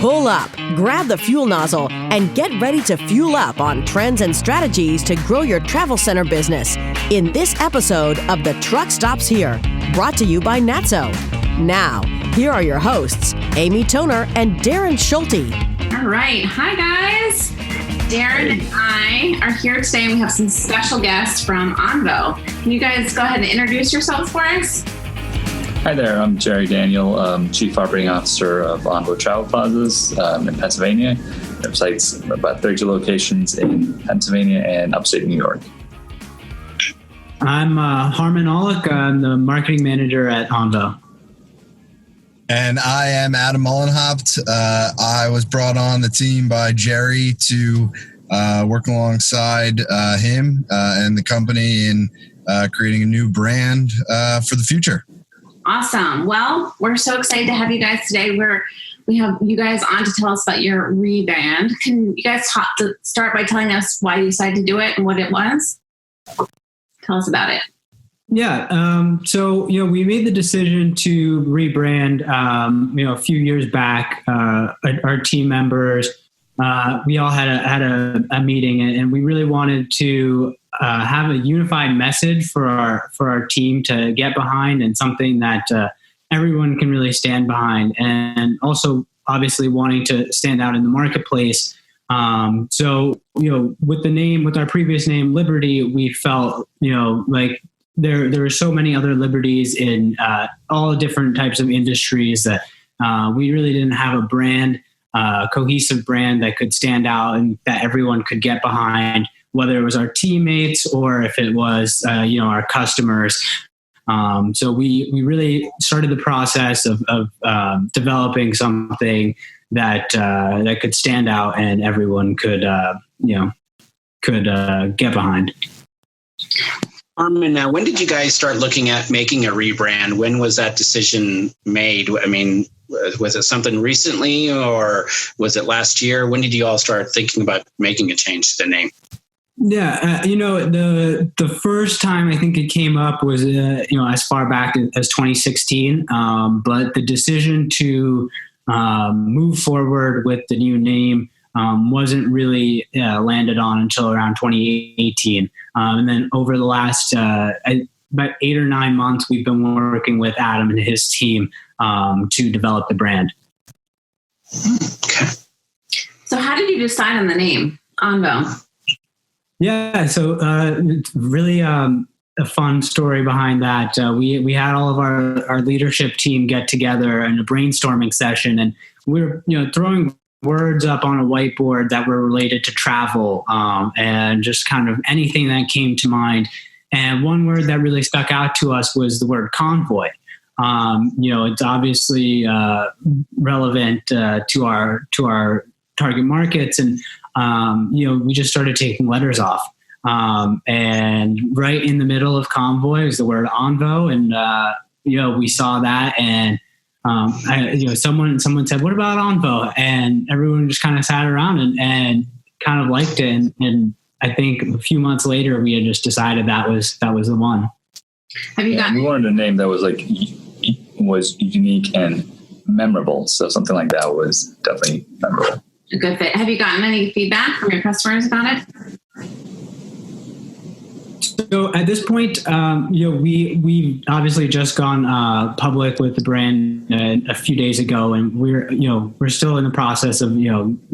Pull up, grab the fuel nozzle, and get ready to fuel up on trends and strategies to grow your travel center business in this episode of The Truck Stops Here, brought to you by Natso. Now, here are your hosts, Amy Toner and Darren Schulte. All right. Hi, guys. Darren and I are here today, and we have some special guests from Onvo. Can you guys go ahead and introduce yourselves for us? Hi there, I'm Jerry Daniel, Chief Operating Officer of Onvo Travel Plazas in Pennsylvania. We have sites, about 32 locations in Pennsylvania and upstate New York. I'm Harmon Olick. I'm the marketing manager at Onvo. And I am Adam Mullenhopt. I was brought on the team by Jerry to work alongside him and the company in creating a new brand for the future. Awesome. Well, we're so excited to have you guys today. We have you guys on to tell us about your rebrand. Can you guys start by telling us why you decided to do it and what it was? Tell us about it. Yeah. So, we made the decision to rebrand, a few years back. Our team members, we all had a meeting, and we really wanted to have a unified message for our team to get behind, and something that everyone can really stand behind, and also obviously wanting to stand out in the marketplace. So, with our previous name, Liberty, we felt, like there were so many other liberties in all different types of industries that we really didn't have a brand, cohesive brand that could stand out and that everyone could get behind, whether it was our teammates or if it was, our customers. So we really started the process of developing something that could stand out and everyone could get behind. Armin, now, when did you guys start looking at making a rebrand? When was that decision made? I mean, was it something recently, or was it last year? When did you all start thinking about making a change to the name? Yeah, the first time I think it came up was as far back as 2016, but the decision to move forward with the new name wasn't really landed on until around 2018. And then over the last about 8 or 9 months, we've been working with Adam and his team to develop the brand. Okay. So how did you decide on the name, Onvo? Yeah, so it's really a fun story behind that. We had all of our leadership team get together in a brainstorming session, and we were throwing words up on a whiteboard that were related to travel and just kind of anything that came to mind. And one word that really stuck out to us was the word convoy. It's obviously relevant to our target markets, and we just started taking letters off. And right in the middle of convoy is the word Onvo, and we saw that, and someone said, "What about Onvo?" And everyone just kind of sat around and kind of liked it. And I think a few months later, we had just decided that was the one. We wanted a name that was was unique and memorable. So something like that was definitely memorable. A good fit. Have you gotten any feedback from your customers about it? So at this point, we've obviously just gone public with the brand a few days ago, and we're still in the process of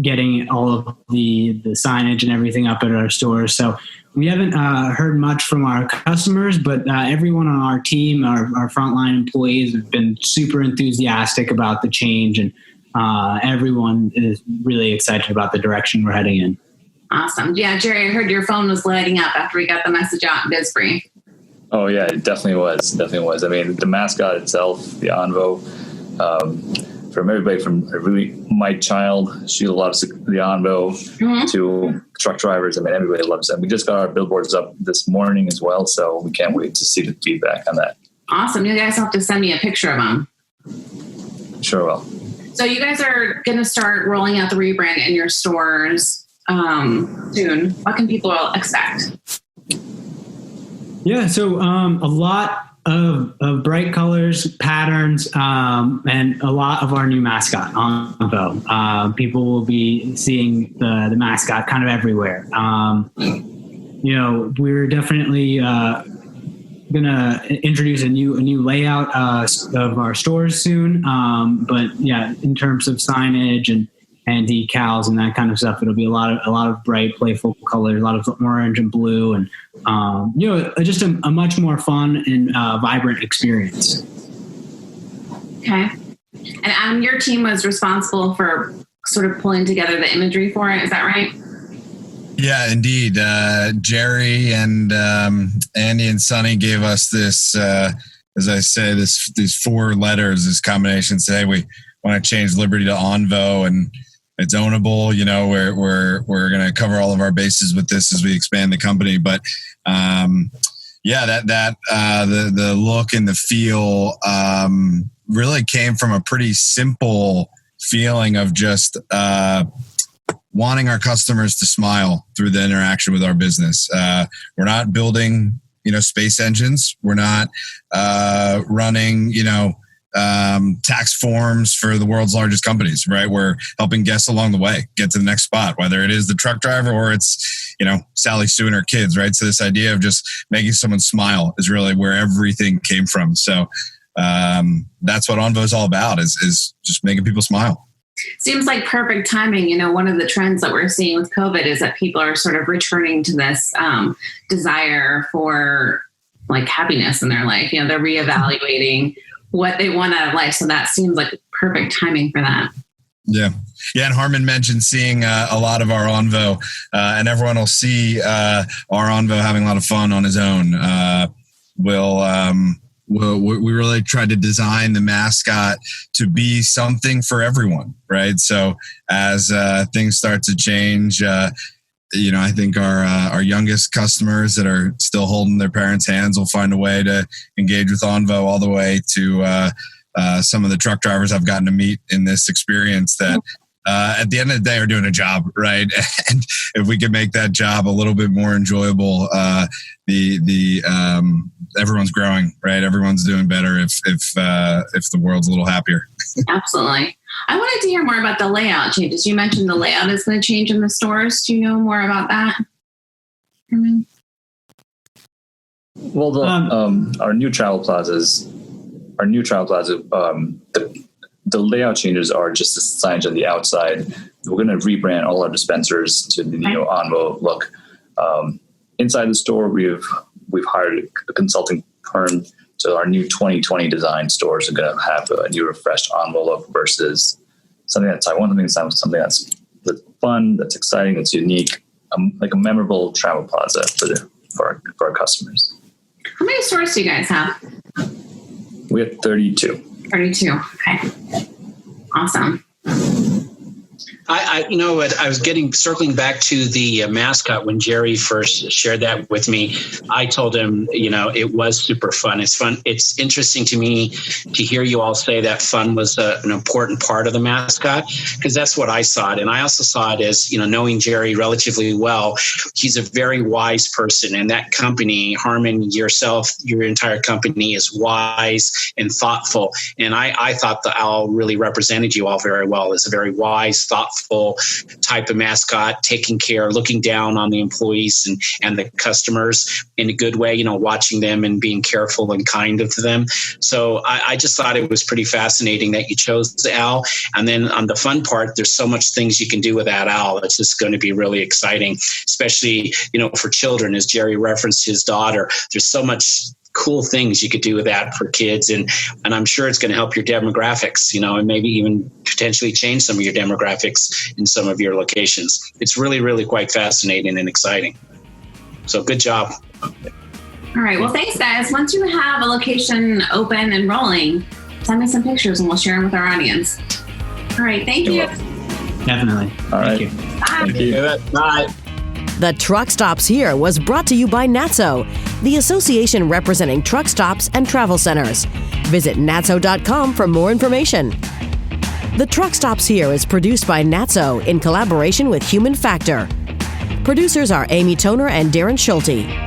getting all of the signage and everything up at our stores. So we haven't heard much from our customers, but everyone on our team, our frontline employees, have been super enthusiastic about the change, and everyone is really excited about the direction we're heading in. Awesome. Yeah, Jerry, I heard your phone was lighting up after we got the message out in Bisbee. Oh, yeah, it definitely was. I mean, the mascot itself, the Onvo, from everybody from my child, she loves the Onvo, to truck drivers. I mean, everybody loves them. We just got our billboards up this morning as well, so we can't wait to see the feedback on that. Awesome. You guys have to send me a picture of them. Sure will. So you guys are going to start rolling out the rebrand in your stores soon. What can people expect? Yeah, so a lot of bright colors, patterns, and a lot of our new mascot, Onvo. People will be seeing the mascot kind of everywhere. We're definitely gonna introduce a new layout of our stores soon. But yeah, in terms of signage and decals and that kind of stuff, it'll be a lot of bright, playful colors, a lot of orange and blue, and just a much more fun and vibrant experience. Okay. And Adam, your team was responsible for sort of pulling together the imagery for it. Is that right? Yeah, indeed. Jerry and Andy and Sonny gave us this, as I say, these 4 letters, this combination. Say, we want to change Liberty to Onvo, and it's ownable. We're going to cover all of our bases with this as we expand the company. But the look and the feel really came from a pretty simple feeling of just wanting our customers to smile through the interaction with our business. We're not building, space engines. We're not running, tax forms for the world's largest companies, right? We're helping guests along the way get to the next spot, whether it is the truck driver or it's, Sally Sue and her kids, right? So this idea of just making someone smile is really where everything came from. So that's what Onvo is all about, is just making people smile. Seems like perfect timing. One of the trends that we're seeing with COVID is that people are sort of returning to this desire for like happiness in their life. They're reevaluating what they want out of life. So that seems like perfect timing for that. Yeah. Yeah. And Harmon mentioned seeing a lot of our Onvo, and everyone will see our Onvo having a lot of fun on his own. We really tried to design the mascot to be something for everyone, right? So as things start to change, I think our youngest customers that are still holding their parents' hands will find a way to engage with Onvo, all the way to some of the truck drivers I've gotten to meet in this experience that at the end of the day are doing a job, right? And if we can make that job a little bit more enjoyable, everyone's growing, right? Everyone's doing better if the world's a little happier. Absolutely. I wanted to hear more about the layout changes. You mentioned the layout is going to change in the stores. Do you know more about that? Well, our new travel plazas, the layout changes are just the signage on the outside. We're going to rebrand all our dispensers to the new Onvo look. Inside the store, we've hired a consulting firm, so our new 2020 design stores are going to have a new refreshed Onvo look versus something that's something that's fun, that's exciting, that's unique, like a memorable travel plaza for our customers. How many stores do you guys have? We have 32. 32. Okay. Awesome. I was circling back to the mascot when Jerry first shared that with me. I told him, it was super fun. It's fun. It's interesting to me to hear you all say that fun was an important part of the mascot, because that's what I saw it. And I also saw it as, knowing Jerry relatively well, he's a very wise person. And that company, Harmon, yourself, your entire company is wise and thoughtful. And I thought the owl really represented you all very well as a very wise, thoughtful type of mascot, taking care, looking down on the employees and the customers in a good way, watching them and being careful and kind to them. So I just thought it was pretty fascinating that you chose the owl. And then on the fun part, there's so much things you can do with that owl. It's just going to be really exciting, especially, for children, as Jerry referenced his daughter. There's so much cool things you could do with that for kids. And I'm sure it's going to help your demographics, and maybe even potentially change some of your demographics in some of your locations. It's really, really quite fascinating and exciting. So good job. All right. Well, thanks, guys. Once you have a location open and rolling, send me some pictures and we'll share them with our audience. All right. Thank you. Definitely. All right. Thank you. Bye. Thank you. Bye. The Truck Stops Here was brought to you by NATSO, the association representing truck stops and travel centers. Visit natso.com for more information. The Truck Stops Here is produced by NATSO in collaboration with Human Factor. Producers are Amy Toner and Darren Schulte.